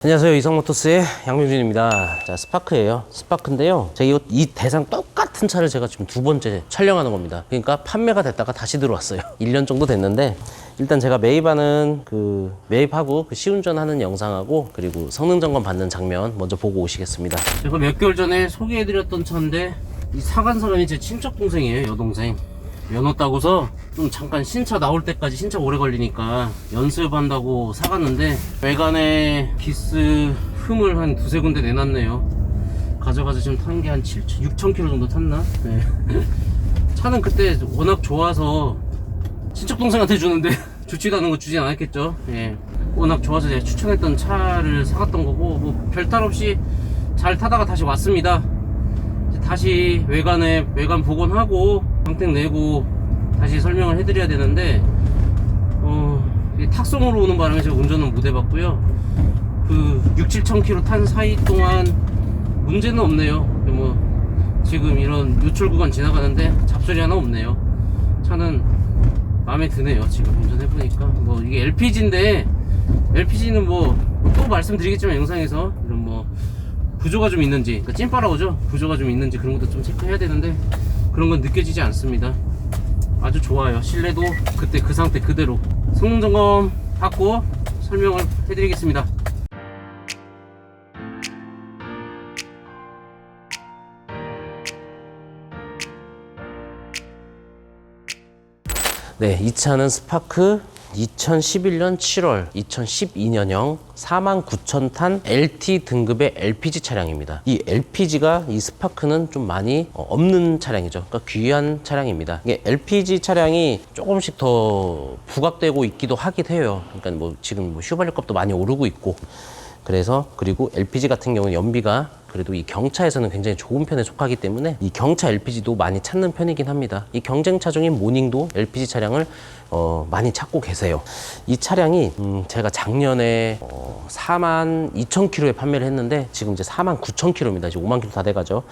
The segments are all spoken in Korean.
안녕하세요, 이성모터스의 양명준입니다. 자, 스파크예요. 스파크인데요, 제가 이 대상 똑같은 차를 제가 지금 두 번째 촬영하는 겁니다. 그러니까 판매가 됐다가 다시 들어왔어요. 1년 정도 됐는데, 일단 제가 매입하는 매입하고 시운전하는 영상하고 그리고 성능 점검 받는 장면 먼저 보고 오시겠습니다. 제가 몇 개월 전에 소개해드렸던 차인데, 이 사간 사람이 제 친척 동생이에요. 여동생. 면허 따고서 좀 잠깐 신차 나올 때까지 신차 오래 걸리니까 연습한다고 사갔는데, 외관에 기스 흠을 한 두세 군데 내놨네요. 가져가서 지금 탄 게 한 6,000km 정도 탔나? 네. 차는 그때 워낙 좋아서 친척 동생한테 주는데 좋지도 않은 거 주진 않았겠죠. 예. 워낙 좋아서 제가 추천했던 차를 사갔던 거고, 뭐 별탈 없이 잘 타다가 다시 왔습니다. 다시 외관 복원하고 광택 내고 다시 설명을 해드려야 되는데, 탁송으로 오는 바람에 제가 운전은 못 해봤고요. 6-7,000km 탄 사이 동안 문제는 없네요. 뭐 지금 이런 요철 구간 지나가는데 잡소리 하나 없네요. 차는 마음에 드네요. 지금 운전해보니까. 뭐 이게 LPG인데, LPG는 뭐 또 말씀드리겠지만 영상에서 이런 뭐 부조가 좀 있는지, 그러니까 찐빠라오죠. 부조가 좀 있는지 그런 것도 좀 체크해야 되는데, 그런 건 느껴지지 않습니다. 아주 좋아요. 실내도 그때 그 상태 그대로. 성능 점검 받고 설명을 해드리겠습니다. 네, 이 차는 스파크 2011년 7월 2012년형 49,000탄 LT 등급의 LPG 차량입니다. 이 LPG가 이 스파크는 좀 많이 없는 차량이죠. 그러니까 귀한 차량입니다. 이게 LPG 차량이 조금씩 더 부각되고 있기도 하긴 해요. 그러니까 뭐 지금 뭐 휘발유값도 많이 오르고 있고, 그래서 그리고 LPG 같은 경우는 연비가 그래도 이 경차에서는 굉장히 좋은 편에 속하기 때문에 이 경차 LPG도 많이 찾는 편이긴 합니다. 이 경쟁차 중인 모닝도 LPG 차량을 많이 찾고 계세요. 이 차량이 제가 작년에 42,000km에 판매를 했는데, 지금 이제 49,000km입니다. 이제 50,000km 다 돼가죠.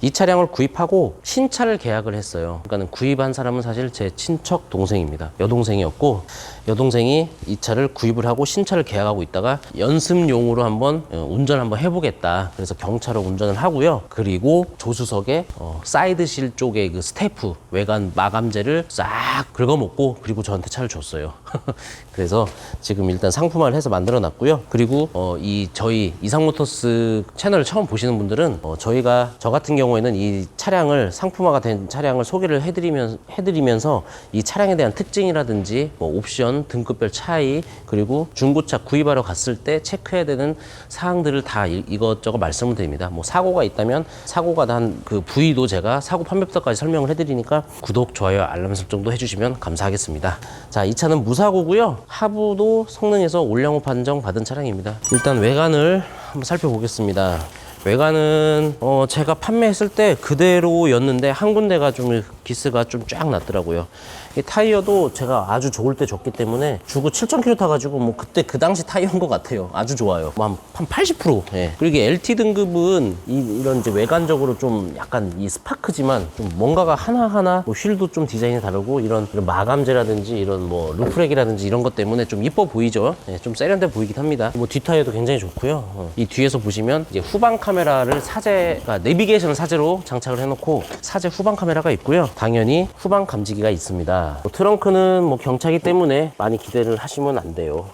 이 차량을 구입하고 신차를 계약을 했어요. 그러니까 구입한 사람은 사실 제 친척 동생입니다. 여동생이었고, 여동생이 이 차를 구입을 하고 신차를 계약하고 있다가 연습용으로 한번 운전 한번 해보겠다. 그래서 경차로 운전을 하고요. 그리고 조수석에 사이드실 쪽에 그 스테프 외관 마감재를 싹 긁어먹고, 그리고 저한테 차를 줬어요. 그래서 지금 일단 상품화를 해서 만들어 놨고요. 그리고 저희 이상모터스 채널을 처음 보시는 분들은 저 같은 경우에는 이 차량을 상품화가 된 차량을 소개를 해드리면서 이 차량에 대한 특징이라든지 뭐 옵션, 등급별 차이, 그리고 중고차 구입하러 갔을 때 체크해야 되는 사항들을 다 이것저것 말씀을 드립니다. 뭐 사고가 있다면 사고가 난 그 부위도 제가 사고 판매부터까지 설명을 해드리니까 구독, 좋아요, 알람 설정도 해주시면 감사하겠습니다. 자, 이 차는 무사고고요. 하부도 성능에서 올량호 판정 받은 차량입니다. 일단 외관을 한번 살펴보겠습니다. 외관은 제가 판매했을 때 그대로였는데 한 군데가 좀 기스가 좀 쫙 났더라고요. 이 타이어도 제가 아주 좋을 때 줬기 때문에 주고 7,000km 타가지고 뭐 그때 그 당시 타이어인 것 같아요. 아주 좋아요. 뭐 한 80%. 예. 그리고 이게 LT 등급은 이런 이제 외관적으로 좀 약간 이 스파크지만 좀 뭔가가 하나하나 뭐 휠도 좀 디자인이 다르고, 이런 마감재라든지 이런 뭐 루프렉이라든지 이런 것 때문에 좀 이뻐 보이죠. 예, 좀 세련돼 보이긴 합니다. 뭐 뒷타이어도 굉장히 좋고요. 이 뒤에서 보시면 이제 후방 카메라를 내비게이션 사제로 장착을 해놓고 사제 후방 카메라가 있고요. 당연히 후방 감지기가 있습니다. 뭐 트렁크는 뭐 경차기 때문에 많이 기대를 하시면 안 돼요.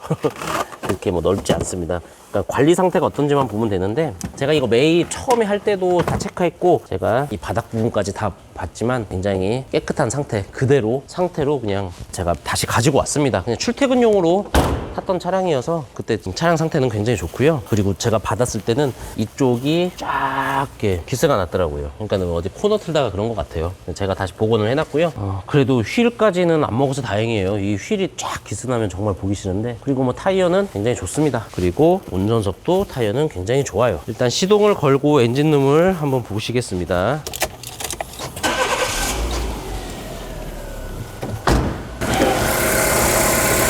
그렇게 뭐 넓지 않습니다. 그러니까 관리 상태가 어떤지만 보면 되는데, 제가 이거 매입 처음에 할 때도 다 체크했고, 제가 이 바닥 부분까지 다 봤지만 굉장히 깨끗한 상태로 그냥 제가 다시 가지고 왔습니다. 그냥 출퇴근용으로 탔던 차량이어서 그때 차량 상태는 굉장히 좋고요. 그리고 제가 받았을 때는 이쪽이 쫙 이렇게 기스가 났더라고요. 그러니까 어디 코너 틀다가 그런 것 같아요. 제가 다시 복원을 해놨고요. 그래도 휠까지는 안 먹어서 다행이에요. 이 휠이 쫙 기스 나면 정말 보기 싫은데, 그리고 뭐 타이어는 굉장히 좋습니다. 그리고 운전석도 타이어는 굉장히 좋아요. 일단 시동을 걸고 엔진룸을 한번 보시겠습니다.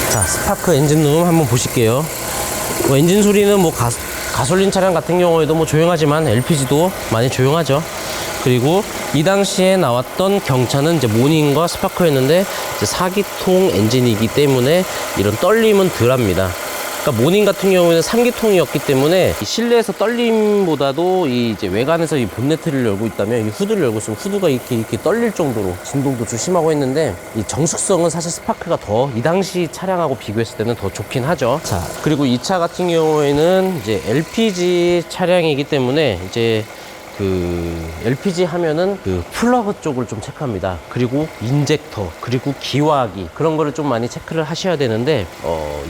자, 스파크 엔진룸 한번 보실게요. 뭐 엔진 소리는 뭐 가솔린 차량 같은 경우에도 뭐 조용하지만 LPG도 많이 조용하죠. 그리고 이 당시에 나왔던 경차는 이제 모닝과 스파크였는데 이제 4기통 엔진이기 때문에 이런 떨림은 덜합니다. 그러니까 모닝 같은 경우에는 3기통이었기 때문에 이 실내에서 떨림보다도 이 이제 외관에서 이 본네트를 열고 있다면 이 후드를 열고 있으면 후드가 이렇게 떨릴 정도로 진동도 좀 심하고 했는데, 이 정숙성은 사실 스파크가 더 이 당시 차량하고 비교했을 때는 더 좋긴 하죠. 자, 그리고 이 차 같은 경우에는 이제 LPG 차량이기 때문에 이제 그 LPG 하면은 그 플러그 쪽을 좀 체크합니다. 그리고 인젝터, 그리고 기화기, 그런 거를 좀 많이 체크를 하셔야 되는데,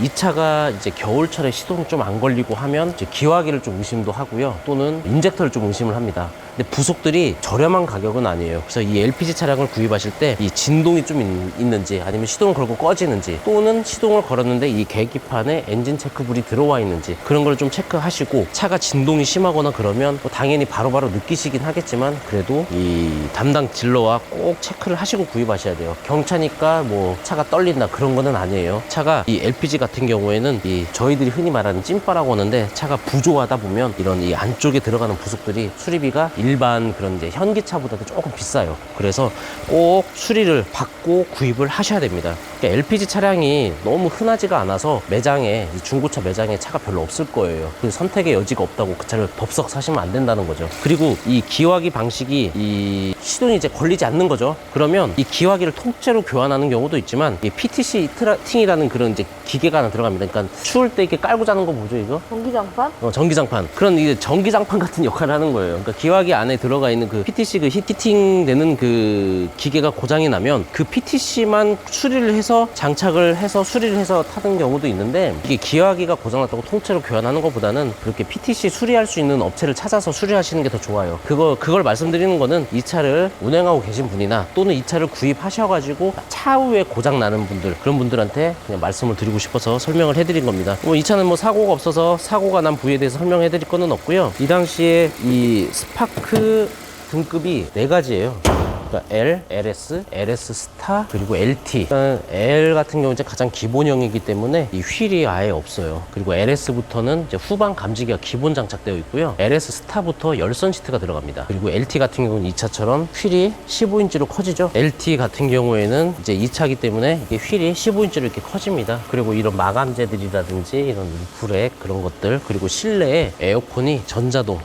이 차가 이제 겨울철에 시동이 좀 안 걸리고 하면 이제 기화기를 좀 의심도 하고요, 또는 인젝터를 좀 의심을 합니다. 근데 부속들이 저렴한 가격은 아니에요. 그래서 이 LPG 차량을 구입하실 때 이 진동이 좀 있는지, 아니면 시동을 걸고 꺼지는지, 또는 시동을 걸었는데 이 계기판에 엔진 체크불이 들어와 있는지, 그런 걸 좀 체크하시고, 차가 진동이 심하거나 그러면 뭐 당연히 바로바로 느끼시긴 하겠지만, 그래도 이 담당 딜러와 꼭 체크를 하시고 구입하셔야 돼요. 경차니까 뭐 차가 떨린다 그런 거는 아니에요. 차가 이 LPG 같은 경우에는 이 저희들이 흔히 말하는 찐빠라고 하는데, 차가 부조하다 보면 이런 이 안쪽에 들어가는 부속들이 수리비가 일반 그런 이제 현기차보다도 조금 비싸요. 그래서 꼭 수리를 받고 구입을 하셔야 됩니다. 그러니까 LPG 차량이 너무 흔하지가 않아서 매장에, 중고차 매장에 차가 별로 없을 거예요. 그 선택의 여지가 없다고 그 차를 덥석 사시면 안 된다는 거죠. 그리고 이 기화기 방식이 이 시동이 이제 걸리지 않는 거죠. 그러면 이 기화기를 통째로 교환하는 경우도 있지만, 이 PTC 트라팅이라는 그런 이제 기계가 하나 들어갑니다. 그러니까 추울 때 이렇게 깔고 자는 거 뭐죠, 이거? 전기장판? 전기장판. 그런 이제 전기장판 같은 역할을 하는 거예요. 그러니까 기화기 안에 들어가 있는 그 PTC 그 히팅 되는 그 기계가 고장이 나면 그 PTC만 수리를 해서 장착을 해서 수리를 해서 타는 경우도 있는데, 이게 기화기가 고장났다고 통째로 교환하는 것보다는 그렇게 PTC 수리할 수 있는 업체를 찾아서 수리하시는 게 더 좋아요. 그걸 말씀드리는 거는 이 차를 운행하고 계신 분이나, 또는 이 차를 구입하셔가지고 차후에 고장 나는 분들, 그런 분들한테 그냥 말씀을 드리고 싶어서 설명을 해드린 겁니다. 이 차는 뭐 사고가 없어서 사고가 난 부위에 대해서 설명해드릴 거는 없고요. 이 당시에 이 스파크 등급이 4가지예요. 그러니까 L, LS, LS 스타, 그리고 LT. L 같은 경우는 이제 가장 기본형이기 때문에 이 휠이 아예 없어요. 그리고 LS부터는 이제 후방 감지기가 기본 장착되어 있고요. LS 스타부터 열선 시트가 들어갑니다. 그리고 LT 같은 경우는 이 차처럼 휠이 15인치로 커지죠. LT 같은 경우에는 이제 이 차기 때문에 이게 휠이 15인치로 이렇게 커집니다. 그리고 이런 마감재들이라든지 이런 루프렉, 그런 것들, 그리고 실내에 에어컨이 전자동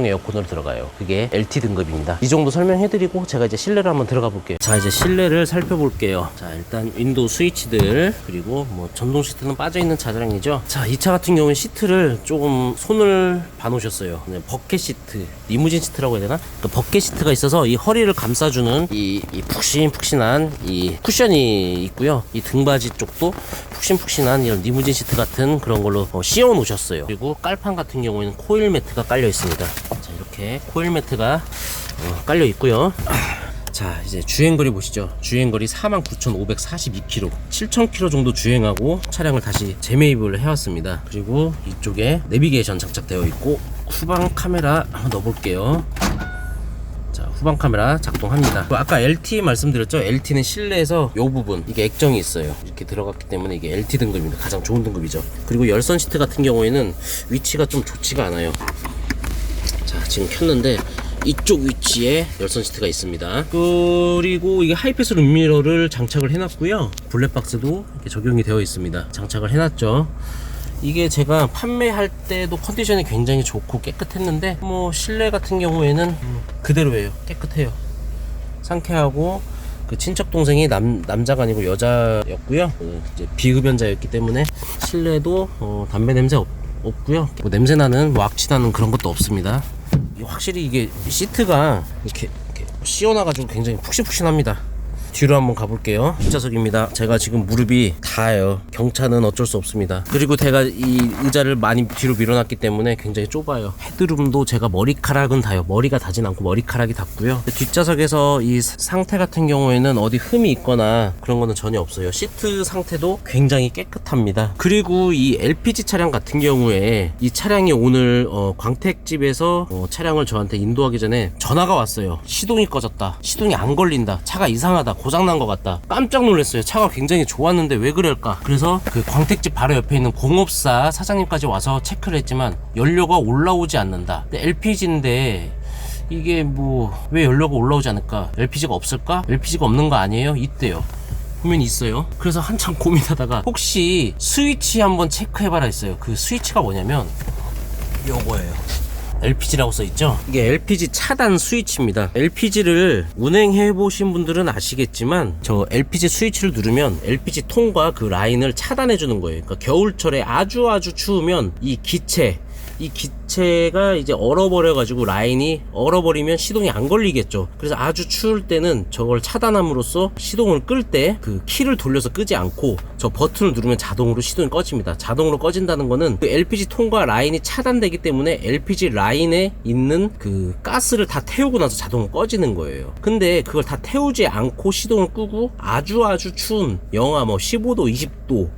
에어컨으로 들어가요. 그게 LT 등급입니다. 이 정도 설명해드리고 제가 이제 실내를 한번 들어가 볼게요. 자, 이제 실내를 살펴볼게요. 자, 일단 윈도우 스위치들, 그리고 뭐 전동 시트는 빠져있는 차량이죠. 자, 이 차 같은 경우는 시트를 조금 손을 봐놓으셨어요. 버켓 시트, 리무진 시트라고 해야 되나? 그 버켓 시트가 있어서 이 허리를 감싸주는 이 푹신푹신한 이 쿠션이 있고요. 이 등받이 쪽도 푹신푹신한 이런 리무진 시트 같은 그런 걸로 씌워 놓으셨어요. 그리고 깔판 같은 경우에는 코일 매트가 깔려 있습니다. 자, 이렇게 코일 매트가 깔려 있고요. 자, 이제 주행거리 보시죠. 주행거리 49,542km, 7,000km 정도 주행하고 차량을 다시 재매입을 해왔습니다. 그리고 이쪽에 내비게이션 장착되어 있고, 후방 카메라 한번 넣어볼게요. 자, 후방 카메라 작동합니다. 아까 LT 말씀드렸죠. LT는 실내에서 이 부분, 이게 액정이 있어요. 이렇게 들어갔기 때문에 이게 LT 등급입니다. 가장 좋은 등급이죠. 그리고 열선 시트 같은 경우에는 위치가 좀 좋지가 않아요. 자, 지금 켰는데 이쪽 위치에 열선 시트가 있습니다. 그리고 이게 하이패스 룸미러를 장착을 해놨고요. 블랙박스도 이렇게 적용이 되어 있습니다. 장착을 해놨죠. 이게 제가 판매할 때도 컨디션이 굉장히 좋고 깨끗했는데, 뭐 실내 같은 경우에는 그대로예요. 깨끗해요. 상쾌하고, 그 친척 동생이 남자가 아니고 여자였고요. 이제 비흡연자였기 때문에 실내도 담배 냄새 없고요. 뭐 냄새 나는, 뭐 악취 나는 그런 것도 없습니다. 확실히 이게 시트가 이렇게 씌워놔가지고 굉장히 푹신푹신합니다. 뒤로 한번 가볼게요. 뒷좌석입니다. 제가 지금 무릎이 닿아요. 경차는 어쩔 수 없습니다. 그리고 제가 이 의자를 많이 뒤로 밀어놨기 때문에 굉장히 좁아요. 헤드룸도 제가 머리카락은 닿아요. 머리가 닿진 않고 머리카락이 닿고요. 뒷좌석에서 이 상태 같은 경우에는 어디 흠이 있거나 그런 거는 전혀 없어요. 시트 상태도 굉장히 깨끗합니다. 그리고 이 LPG 차량 같은 경우에 이 차량이 오늘 광택집에서 차량을 저한테 인도하기 전에 전화가 왔어요. 시동이 꺼졌다, 시동이 안 걸린다, 차가 이상하다, 고장난 것 같다. 깜짝 놀랐어요. 차가 굉장히 좋았는데 왜 그럴까. 그래서 그 광택집 바로 옆에 있는 공업사 사장님까지 와서 체크를 했지만 연료가 올라오지 않는다. 근데 LPG인데 이게 뭐 왜 연료가 올라오지 않을까? LPG가 없을까? LPG가 없는 거 아니에요? 있대요. 보면 있어요. 그래서 한참 고민하다가 혹시 스위치 한번 체크해봐라 했어요. 그 스위치가 뭐냐면 요거예요. LPG라고 써있죠? 이게 LPG 차단 스위치입니다. LPG를 운행해 보신 분들은 아시겠지만 저 LPG 스위치를 누르면 LPG 통과 그 라인을 차단해 주는 거예요. 그러니까 겨울철에 아주 추우면 이 기체가 이제 얼어버려 가지고 라인이 얼어버리면 시동이 안 걸리겠죠. 그래서 아주 추울 때는 저걸 차단함으로써 시동을 끌 때 그 키를 돌려서 끄지 않고 저 버튼을 누르면 자동으로 시동이 꺼집니다. 자동으로 꺼진다는 거는 그 LPG 통과 라인이 차단되기 때문에 LPG 라인에 있는 그 가스를 다 태우고 나서 자동으로 꺼지는 거예요. 근데 그걸 다 태우지 않고 시동을 끄고 아주 추운 영하 뭐 15도 20도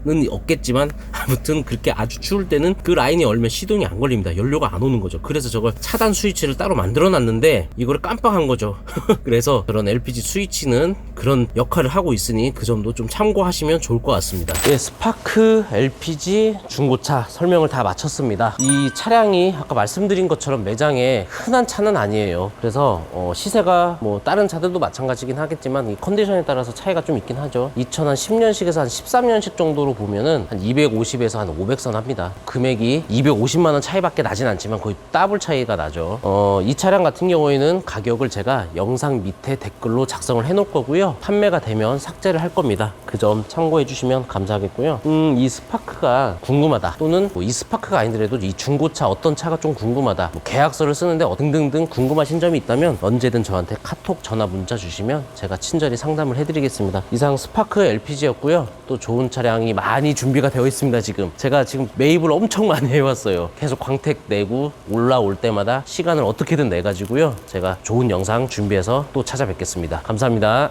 는 없겠지만 아무튼 그렇게 아주 추울 때는 그 라인이 얼면 시동이 안 걸립니다. 연료가 안 오는 거죠. 그래서 저걸 차단 스위치를 따로 만들어 놨는데 이거를 깜빡한 거죠. 그래서 그런 LPG 스위치는 그런 역할을 하고 있으니 그 점도 좀 참고하시면 좋을 것 같습니다. 네, 스파크 LPG 중고차 설명을 다 마쳤습니다. 이 차량이 아까 말씀드린 것처럼 매장에 흔한 차는 아니에요. 그래서 시세가 뭐 다른 차들도 마찬가지긴 하겠지만 이 컨디션에 따라서 차이가 좀 있긴 하죠. 2010년식에서 한 13년식 정도로 보면은 한 250에서 한 500선 합니다. 금액이 250만원 차이밖에 나진 않지만 거의 더블 차이가 나죠. 이 차량 같은 경우에는 가격을 제가 영상 밑에 댓글로 작성을 해 놓을 거고요. 판매가 되면 삭제를 할 겁니다. 그 점 참고해 주시면 감사하겠고요. 이 스파크가 궁금하다, 또는 뭐 이 스파크가 아니더라도 이 중고차 어떤 차가 좀 궁금하다, 뭐 계약서를 쓰는데 등등등 궁금하신 점이 있다면 언제든 저한테 카톡, 전화, 문자 주시면 제가 친절히 상담을 해드리겠습니다. 이상 스파크 LPG였고요. 또 좋은 차량이 많이 준비가 되어 있습니다. 제가 지금 매입을 엄청 많이 해왔어요. 계속 광택 내고 올라올 때마다 시간을 어떻게든 내가지고요, 제가 좋은 영상 준비해서 또 찾아뵙겠습니다. 감사합니다.